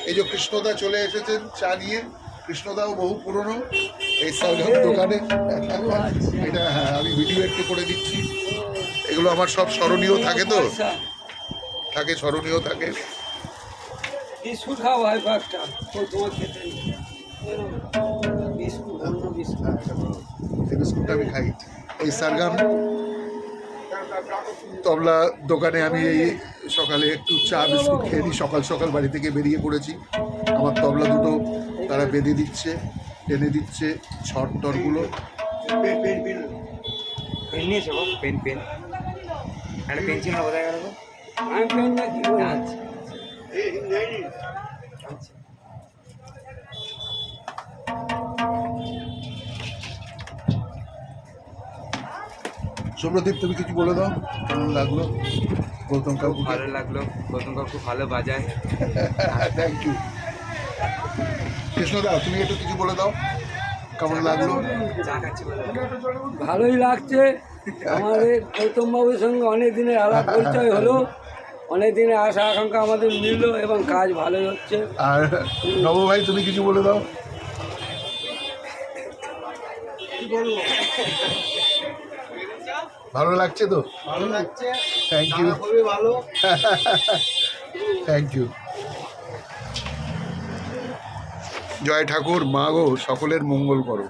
এই যে কৃষ্ণদা চলে এসেছেন চা নিয়ে। কৃষ্ণদাও বহু পুরনো এই সারগাম দোকানে। এটা হ্যাঁ, আমি ভিডিও একটু করে দিচ্ছি। এগুলো আমার সব স্মরণীয় থাকে, তো থাকে, স্মরণীয় থাকে। বিস্কুট খাও ভাই কয়েকটা, তোমার খেতে বিস্কুট, অন্য বিস্কুট। এই বিস্কুটটা আমি খাই। এই সারগাম তবলা দোকানে আমি এই সকালে একটু চা বিস্কুট খেয়ে নিই। সকাল সকাল বাড়ি থেকে বেরিয়ে পড়েছি। আমার তবলা দুটো তারা বেঁধে দিচ্ছে, টেনে দিচ্ছে ছট টরগুলো। পেন নিয়েছো গো? পেন পেন একটা পেন্সিল না কোথায় গেল গো? আমি পেন নাকি? আচ্ছা সুপ্রদীপ, তুমি কিছু বলে দাও, কেমন লাগলো গৌতম কাকু? ভালো লাগলো, গৌতম কাকু ভালো বাজায়। Thank you. কৃষ্ণদা, তুমি একটু কিছু বলে দাও, কেমন লাগলো? চা খাচ্ছি বলে ভালোই লাগছে। আমাদের গৌতম বাবুর সঙ্গে অনেক দিনের আলাপ পরিচয় হলো, অনেক দিনের আশা আকাঙ্ক্ষা আমাদের মিললো এবং কাজ ভালোই হচ্ছে। আর নব ভাই, তুমি কিছু বলে দাও। ভালো লাগছে তো? ভালো লাগছে, থ্যাংক ইউ, খুবই ভালো। Thank you. জয় ঠাকুর, মা গো সকলের মঙ্গল করো।